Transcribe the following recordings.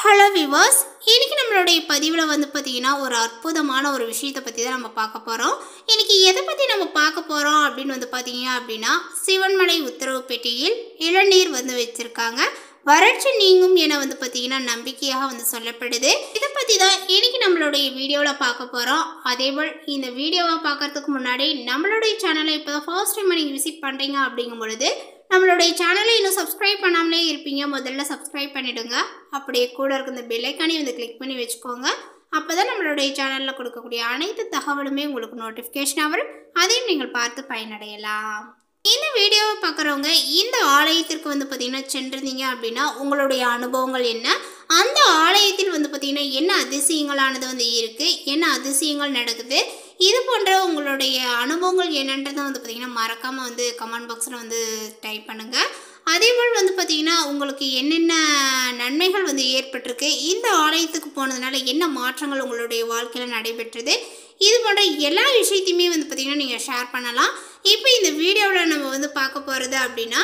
Hello viewers, இன்னைக்கு நம்மளுடைய பதிவில் வந்து பார்த்தீங்கன்னா ஒரு அற்புதமான ஒரு விஷயத்தை பற்றி தான் நம்ம பார்க்க போகிறோம். இன்னைக்கு எதை பற்றி நம்ம பார்க்க போகிறோம் அப்படின்னு வந்து பார்த்தீங்க அப்படின்னா, சிவன்மலை உத்தரவு பெட்டியில் இளநீர் வந்து வச்சுருக்காங்க. வறட்சி நீங்கும் என வந்து பார்த்தீங்கன்னா நம்பிக்கையாக வந்து சொல்லப்படுது. இதை பற்றி தான் இன்னைக்கு நம்மளுடைய வீடியோவில் பார்க்க போகிறோம். அதேபோல் இந்த வீடியோவை பார்க்கறதுக்கு முன்னாடி நம்மளுடைய சேனலை இப்போ தான் ஃபர்ஸ்ட் டைம் நீங்கள் விசிட் பண்ணுறீங்க அப்படிங்கும் பொழுது நம்மளுடைய சேனலை இன்னும் சப்ஸ்கிரைப் பண்ணாமலே இருப்பீங்க. முதல்ல சப்ஸ்கிரைப் பண்ணிவிடுங்க. அப்படியே கூட இருக்க இந்த பெல் ஐக்கானையும் வந்து கிளிக் பண்ணி வச்சுக்கோங்க. அப்போ தான் நம்மளுடைய சேனலில் கொடுக்கக்கூடிய அனைத்து தகவலுமே உங்களுக்கு நோட்டிஃபிகேஷனாக வரும். அதையும் நீங்கள் பார்த்து பயனடையலாம். இந்த வீடியோவை பார்க்குறவங்க இந்த ஆலயத்திற்கு வந்து பார்த்திங்கன்னா சென்றிருந்தீங்க அப்படின்னா உங்களுடைய அனுபவங்கள் என்ன, அந்த ஆலயத்தில் வந்து பார்த்திங்கன்னா என்ன அதிசயங்களானது வந்து இருக்குது, என்ன அதிசயங்கள் நடக்குது, இது போன்ற உங்களுடைய அனுபவங்கள் என்னன்றதை வந்து பார்த்திங்கன்னா மறக்காமல் வந்து கமெண்ட் பாக்ஸில் வந்து டைப் பண்ணுங்கள். அதேபோல் வந்து பார்த்திங்கன்னா உங்களுக்கு என்னென்ன நன்மைகள் வந்து ஏற்பட்டிருக்கு, இந்த ஆலயத்துக்கு போனதுனால என்ன மாற்றங்கள் உங்களுடைய வாழ்க்கையில் நடைபெற்றது, இது போன்ற எல்லா விஷயத்தையுமே வந்து பார்த்திங்கன்னா நீங்கள் ஷேர் பண்ணலாம். இப்போ இந்த வீடியோவில் நம்ம வந்து பார்க்க போகிறது அப்படின்னா,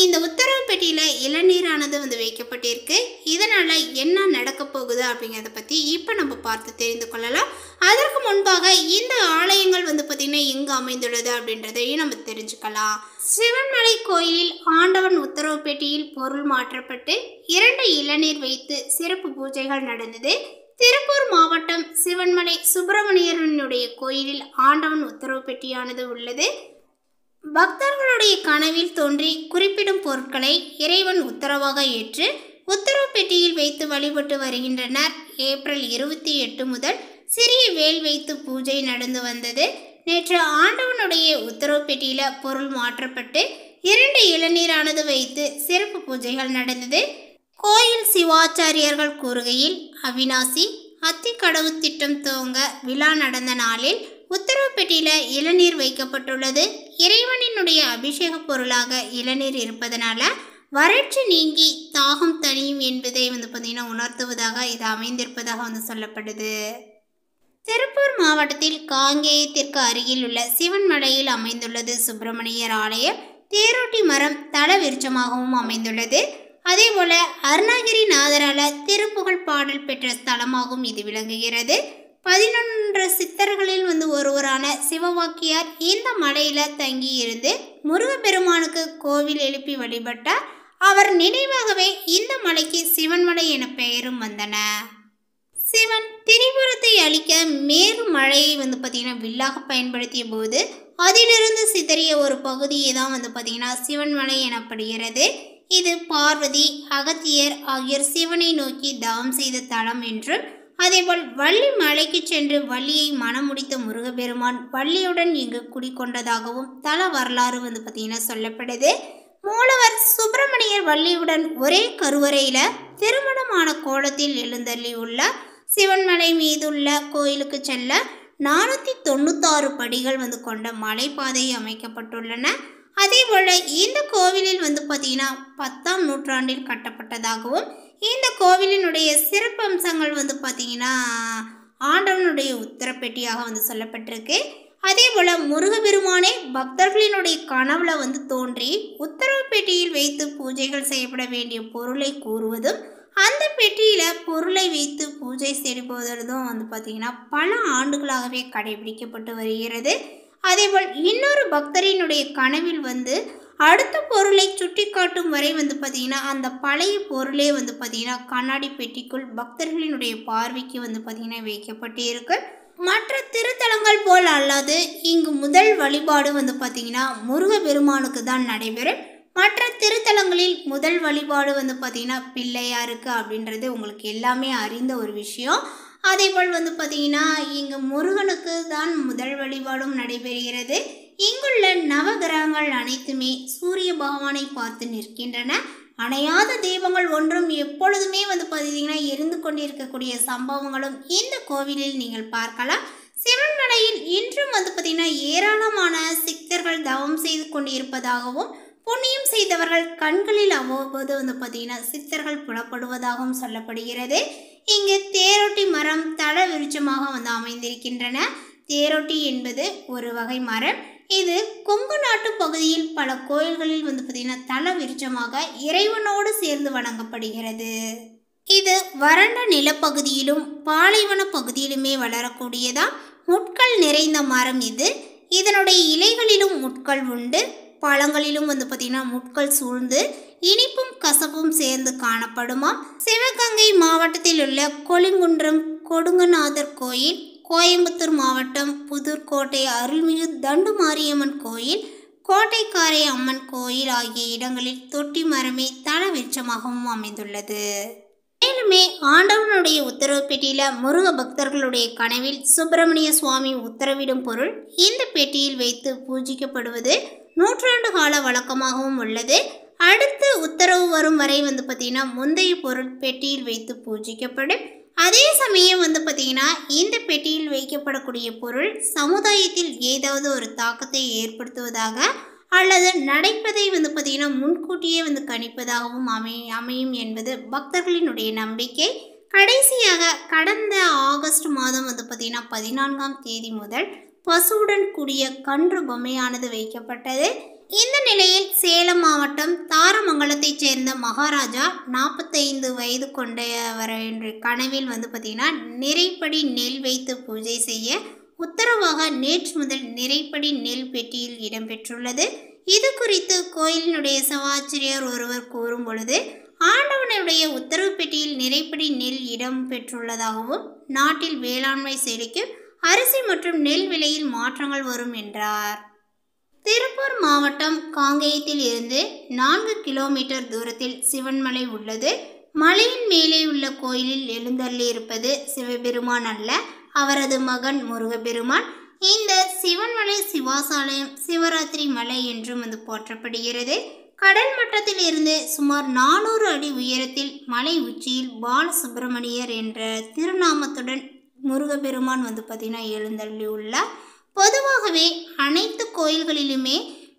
இந்த உத்தரவு பெட்டியில் இளநீரானது வந்து வைக்கப்பட்டிருக்கு. இதனால் என்ன நடக்க போகுது அப்படிங்கிறத பற்றி இப்போ நம்ம பார்த்து தெரிந்து கொள்ளலாம். அதற்கு முன்பாக இந்த ஆலயங்கள் வந்து பார்த்திங்கன்னா எங்கே அமைந்துள்ளது அப்படின்றதையும் நம்ம தெரிஞ்சுக்கலாம். சிவன்மலை கோயிலில் ஆண்டவன் உத்தரவு பெட்டியில் பொருள் மாற்றப்பட்டு 2 இளநீர் வைத்து சிறப்பு பூஜைகள் நடந்தது. திருப்பூர் மாவட்டம் சிவன்மலை சுப்பிரமணியனுடைய கோயிலில் ஆண்டவன் உத்தரவு பெட்டியானது உள்ளது. பக்தர்களுடைய கனவில் தோன்றி குறிப்பிடும் பொருட்களை இறைவன் உத்தரவாக ஏற்று உத்தரவு பெட்டியில் வைத்து வழிபட்டு வருகின்றனர். ஏப்ரல் 28 முதல் சிறிய வேல் வைத்து பூஜை நடந்து வந்தது. நேற்று ஆண்டவனுடைய உத்தரவு பெட்டியில் பொருள் மாற்றப்பட்டு 2 இளநீரானது வைத்து சிறப்பு பூஜைகள் நடந்தது. கோயில் சிவாச்சாரியர்கள் கூறுகையில், அவிநாசி அத்திக்கடவு திட்டம் துவங்க விழா நடந்த நாளில் உத்தரவு பெட்டியில் இளநீர் வைக்கப்பட்டுள்ளது. இறைவனினுடைய அபிஷேக பொருளாக இளநீர் இருப்பதனால வறட்சி நீங்கி தாகம் தணியும் என்பதை வந்து பார்த்தீங்கன்னா உணர்த்துவதாக இது அமைந்திருப்பதாக வந்து சொல்லப்படுது. திருப்பூர் மாவட்டத்தில் காங்கேயத்திற்கு அருகில் உள்ள சிவன்மலையில் அமைந்துள்ளது சுப்பிரமணியர் ஆலயம். தேரோட்டி மரம் தல விருட்சமாகவும் அமைந்துள்ளது. அதேபோல அருணகிரிநாதரால திருப்புகழ் பாடல் பெற்ற ஸ்தலமாகவும் இது விளங்குகிறது. 11 சித்தர்களில் வந்து ஒருவரான சிவவாக்கியார் இந்த மலையில் தங்கியிருந்து முருகப்பெருமானுக்கு கோவில் எழுப்பி வழிபட்டார். அவர் நினைவாகவே இந்த மலைக்கு சிவன்மலை என பெயரும் வந்தன. சிவன் திரிபுரத்தை அழிக்க மேரு மலையை வந்து பார்த்திங்கன்னா வில்லாக பயன்படுத்திய போது அதிலிருந்து சிதறிய ஒரு பகுதியை தான் வந்து பார்த்திங்கன்னா சிவன்மலை எனப்படுகிறது. இது பார்வதி, அகத்தியர் ஆகியோர் சிவனை நோக்கி தவம் செய்த தலம் என்றும், அதேபோல் வள்ளி மலைக்கு சென்று வள்ளியை மணமுடித்த முருகப்பெருமான் வள்ளியுடன் இங்கு குடிக்கொண்டதாகவும் தல வரலாறு வந்து பார்த்திங்கன்னா சொல்லப்படுது. மூலவர் சுப்பிரமணியர் வள்ளியுடன் ஒரே கருவறையில் திருமணமான கோலத்தில் எழுந்தள்ளி உள்ள சிவன்மலை மீதுள்ள கோயிலுக்கு செல்ல 496 படிகள் வந்து கொண்ட மலைப்பாதை அமைக்கப்பட்டுள்ளன. அதேபோல் இந்த கோவிலில் வந்து பார்த்திங்கன்னா 10ஆம் நூற்றாண்டில் கட்டப்பட்டதாகவும், இந்த கோவிலினுடைய சிறப்பம்சங்கள் வந்து பார்த்திங்கன்னா ஆண்டவனுடைய உத்தரப்பெட்டியாக வந்து சொல்லப்பட்டிருக்கு. அதே போல் முருகப்பெருமானே பக்தர்களினுடைய கனவுல வந்து தோன்றி உத்தரவு பெட்டியில் வைத்து பூஜைகள் செய்யப்பட வேண்டிய பொருளை கூறுவதும், அந்த பெட்டியில் பொருளை வைத்து பூஜை செய்வதும் வந்து பார்த்திங்கன்னா பல ஆண்டுகளாகவே கடைபிடிக்கப்பட்டு வருகிறது. அதேபோல் இன்னொரு பக்தரினுடைய கனவில் வந்து அடுத்த பொருளை சுட்டி காட்டும் வரை வந்து பார்த்திங்கன்னா அந்த பழைய பொருளே வந்து பார்த்திங்கன்னா கண்ணாடி பெட்டிக்குள் பக்தர்களினுடைய பார்வைக்கு வந்து பார்த்திங்கன்னா வைக்கப்பட்டு இருக்கு. மற்ற திருத்தலங்கள் போல் அல்லாது இங்கு முதல் வழிபாடு வந்து பார்த்திங்கன்னா முருகப்பெருமானுக்கு தான் நடைபெறும். மற்ற திருத்தலங்களில் முதல் வழிபாடு வந்து பார்த்திங்கன்னா பிள்ளையாருக்கு அப்படின்றது உங்களுக்கு எல்லாமே அறிந்த ஒரு விஷயம். அதேபோல் வந்து பார்த்திங்கன்னா இங்கு முருகனுக்கு தான் முதல் வழிபாடும் நடைபெறுகிறது. இங்குள்ள நவகிரகங்கள் அனைத்துமே சூரிய பகவானை பார்த்து நிற்கின்றன. அணையாத தீபங்கள் ஒன்றும் எப்பொழுதுமே வந்து பார்த்திங்கன்னா எரிந்து கொண்டிருக்கக்கூடிய சம்பவங்களும் இந்த கோவிலில் நீங்கள் பார்க்கலாம். சிவன்மலையில் இன்றும் வந்து பார்த்திங்கன்னா ஏராளமான சித்தர்கள் தவம் செய்து கொண்டிருப்பதாகவும், புண்ணியம் செய்தவர்கள் கண்களில் அவ்வப்போது வந்து பார்த்திங்கன்னா சித்தர்கள் புலப்படுவதாகவும் சொல்லப்படுகிறது. இங்கு தேரோட்டி மரம் தல விருட்சமாக வந்து அமைந்திருக்கின்றன. தேரோட்டி என்பது ஒரு வகை மரம். இது கொங்கு நாட்டு பகுதியில் பல கோயில்களில் வந்து பார்த்திங்கன்னா தல விருட்சமாக இறைவனோடு சேர்ந்து வணங்கப்படுகிறது. இது வறண்ட நிலப்பகுதியிலும் பாலைவன பகுதியிலுமே வளரக்கூடியதா முட்கள் நிறைந்த மரம் இது. இதனுடைய இலைகளிலும் முட்கள் உண்டு, பழங்களிலும் பார்த்திங்கன்னா முட்கள் சூழ்ந்து இனிப்பும் கசப்பும் சேர்ந்து காணப்படுமாம். சிவகங்கை மாவட்டத்தில் உள்ள கொலிங்குன்றம் கொடுங்கநாதர் கோயில், கோயம்புத்தூர் மாவட்டம் புதுக்கோட்டை அருள்மிகு தண்டுமாரியம்மன் கோயில், கோட்டைக்காரை அம்மன் கோயில் ஆகிய இடங்களில் தொட்டி மரமே தல விருட்சமாகவும் அமைந்துள்ளது. மேலுமே ஆண்டவனுடைய உத்தரவு பெட்டியில முருக பக்தர்களுடைய கனவில் சுப்பிரமணிய சுவாமி உத்தரவிடும் பொருள் இந்த பெட்டியில் வைத்து பூஜிக்கப்படுவது நூற்றாண்டு கால வழக்கமாகவும் உள்ளது. அடுத்து உத்தரவு வரும் வரை பார்த்திங்கன்னா முந்தைய பொருள் பெட்டியில் வைத்து பூஜிக்கப்படும். அதே சமயம் பார்த்திங்கன்னா இந்த பெட்டியில் வைக்கப்படக்கூடிய பொருள் சமுதாயத்தில் ஏதாவது ஒரு தாக்கத்தை ஏற்படுத்துவதாக அல்லது நடப்பதை பார்த்திங்கன்னா முன்கூட்டியே கணிப்பதாகவும் அமையும் என்பது பக்தர்களினுடைய நம்பிக்கை. கடைசியாக கடந்த ஆகஸ்ட் மாதம் பார்த்திங்கன்னா 14ஆம் தேதி முதல் பசுவுடன் கூடிய கன்று பொம்மையானது வைக்கப்பட்டது. இந்த நிலையில் சேலம் மாவட்டம் தாரமங்கலத்தைச் சேர்ந்த மகாராஜா 45 வயது கொண்டவர் என்ற கனவில் பார்த்திங்கன்னா நிறைப்படி நெல் வைத்து பூஜை செய்ய உத்தரவாக நேற்று முதல் நிறைப்படி நெல் பெட்டியில் இடம்பெற்றுள்ளது. இது குறித்து கோயிலினுடைய சிவாச்சாரியார் ஒருவர் கூறும் பொழுது, ஆண்டவனுடைய உத்தரவு பெட்டியில் நிறைப்படி நெல் இடம் பெற்றுள்ளதாகவும் நாட்டில் வேளாண்மை செழிக்கும், அரிசி மற்றும் நெல் விலையில் மாற்றங்கள் வரும் என்றார். திருப்பூர் மாவட்டம் காங்கேயத்தில் இருந்து 4 கிலோமீட்டர் தூரத்தில் சிவன்மலை உள்ளது. மலையின் மேலே உள்ள கோயிலில் எழுந்தருளி இருப்பது சிவபெருமான் அல்ல, அவரது மகன் முருகப்பெருமான். இந்த சிவன்மலை சிவாசாலயம் சிவராத்திரி மலை என்றும் போற்றப்படுகிறது. கடல் மட்டத்தில் இருந்து சுமார் 400 அடி உயரத்தில் மலை உச்சியில் பாலசுப்பிரமணியர் என்ற திருநாமத்துடன் முருகப்பெருமான் பார்த்திங்கன்னா எழுந்தருளி உள்ளார். பொதுவாகவே அனைத்து கோயில்களிலுமே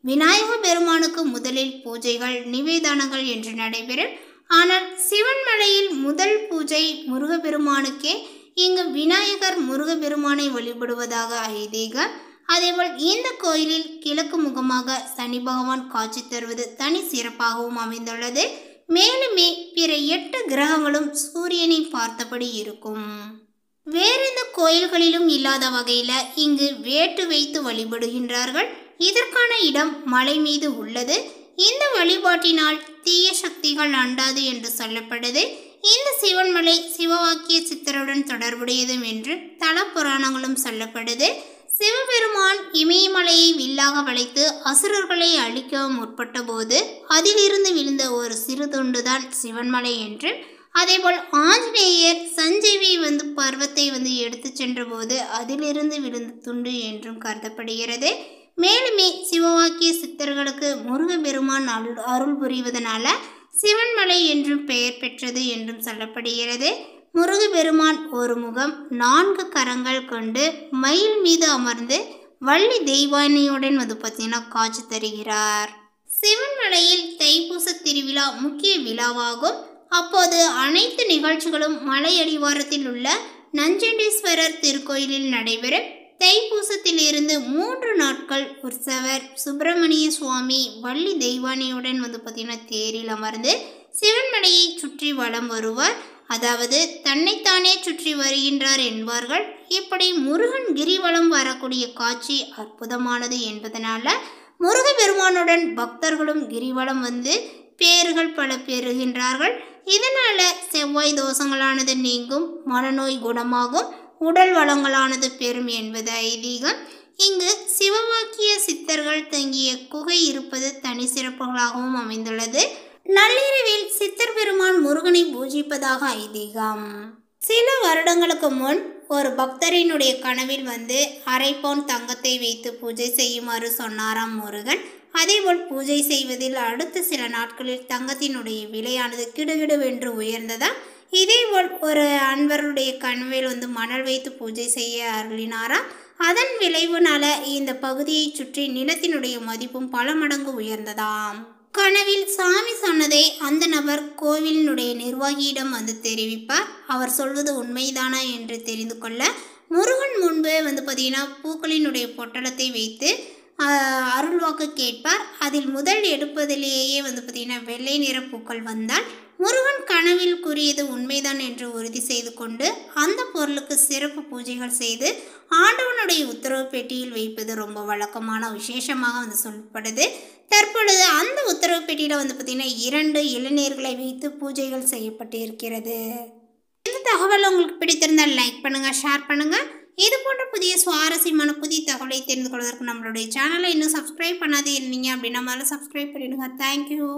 விநாயக பெருமானுக்கு முதலில் பூஜைகள் நிவேதானங்கள் என்று நடைபெறும். ஆனால் சிவன்மலையில் முதல் பூஜை முருகப்பெருமானுக்கே. இங்கு விநாயகர் முருகப்பெருமானை வழிபடுவதாக ஐதீகம். அதேபோல் இந்த கோயிலில் கிழக்கு முகமாக சனி பகவான் காட்சி தருவது தனி சிறப்பாகவும் அமைந்துள்ளது. மேலுமே பிற 8 கிரகங்களும் சூரியனை பார்த்தபடி இருக்கும். வேறெந்த கோயில்களிலும் இல்லாத வகையில் இங்கு வேட்டு வைத்து வழிபடுகின்றார்கள். இதற்கான இடம் மலை மீது உள்ளது. இந்த வழிபாட்டினால் தீய சக்திகள் அண்டாது என்று சொல்லப்படுது. இந்த சிவன்மலை சிவவாக்கிய சித்தருடன் தொடர்புடையதும் என்று தல புராணங்களும் சொல்லப்படுது. சிவபெருமான் இமயமலையை வில்லாக வளைத்து அசுரர்களை அழிக்க முற்பட்ட போது அதிலிருந்து விழுந்த ஒரு சிறு துண்டுதான் சிவன்மலை என்றும், அதேபோல் ஆஞ்சநேயர் சஞ்சீவி பர்வத்தை எடுத்து சென்ற போது அதிலிருந்து விழுந்த துண்டு என்றும் கருதப்படுகிறது. மேலுமே சிவவாக்கிய சித்தர்களுக்கு முருகப்பெருமான் அருள் புரிவதனால சிவன்மலை என்றும் பெயர் பெற்றது என்றும் சொல்லப்படுகிறது. முருகப்பெருமான் ஒரு முகம் 4 கரங்கள் கொண்டு மயில் மீது அமர்ந்து வள்ளி தெய்வானையுடன் பார்த்திங்கன்னா காட்சி தருகிறார். சிவன்மலையில் தைப்பூச திருவிழா முக்கிய விழாவாகும். அப்போது அனைத்து நிகழ்ச்சிகளும் மலை அடிவாரத்தில் உள்ள நஞ்சண்டீஸ்வரர் திருக்கோயிலில் நடைபெறும். தைப்பூசத்தில் இருந்து 3 நாட்கள் உற்சவர் சுப்பிரமணிய சுவாமி வள்ளி தெய்வானையுடன் பார்த்திங்கன்னா தேரில் அமர்ந்து சிவன்மலையை சுற்றி வலம் வருவார். அதாவது தன்னைத்தானே சுற்றி வருகின்றார் என்பார்கள். இப்படி முருகன் கிரிவலம் வரக்கூடிய காட்சி அற்புதமானது என்பதனால முருகப்பெருமானுடன் பக்தர்களும் கிரிவலம் பேறுகள் பல பெறுகின்றார்கள். இதனால செவ்வாய் தோஷங்களானது நீங்கும், மனநோய் குணமாகும், உடல் வளங்களானது பெறும் என்பது ஐதீகம். இங்கு சிவவாக்கிய சித்தர்கள் தங்கிய குகை இருப்பது தனி சிறப்புகளாகவும் அமைந்துள்ளது. நள்ளிரவில் சித்தர் பெருமான் முருகனை பூஜிப்பதாக ஐதீகம். சில வருடங்களுக்கு முன் ஒரு பக்தரினுடைய கனவில் 1/2 பவுன் தங்கத்தை வைத்து பூஜை செய்யுமாறு சொன்னாராம் முருகன். அதேபோல் பூஜை செய்வதில் அடுத்த சில நாட்களில் தங்கத்தினுடைய விலையானது கிடுகிடுவென்று உயர்ந்ததா. இதேபோல் ஒரு அன்பருடைய கனவில் மணல் வைத்து பூஜை செய்ய அருளினாராம். அதன் விளைவுனால இந்த பகுதியை சுற்றி நிலத்தினுடைய மதிப்பும் பல மடங்கு உயர்ந்ததாம். கனவில் சாமி சொன்னதை அந்த நபர் கோவிலினுடைய நிர்வாகியிடம் தெரிவிப்பார். அவர் சொல்வது உண்மைதானா என்று தெரிந்து கொள்ள முருகன் முன்பு பார்த்திங்கன்னா பூக்களினுடைய பொட்டலத்தை வைத்து அருள்வாக்கு கேட்பார். அதில் முதல் எடுப்பதிலேயே பார்த்திங்கன்னா வெள்ளை நிற பூக்கள் வந்தால் முருகன் கனவில் கூறியது உண்மைதான் என்று உறுதி செய்து கொண்டு அந்த பொருளுக்கு சிறப்பு பூஜைகள் செய்து ஆண்டவனுடைய உத்தரவு பெட்டியில் வைப்பது ரொம்ப வழக்கமான விசேஷமாக சொல்லப்படுது. தற்பொழுது அந்த உத்தரவு பெட்டியில் பார்த்திங்கன்னா 2 இளநீர்களை வைத்து பூஜைகள் செய்யப்பட்டு இருக்கிறது. இந்த தகவல் உங்களுக்கு பிடித்திருந்தால் லைக் பண்ணுங்கள், ஷேர் பண்ணுங்கள். இது போன்ற புதிய சுவாரஸ்யமான புதிய தகவலை தெரிந்து கொள்வதற்கு நம்மளுடைய சேனலை இன்னும் சப்ஸ்கிரைப் பண்ணாதே இருந்தீங்க அப்படின்னா முதல்ல சப்ஸ்கிரைப் பண்ணிடுங்க. தேங்க்யூ.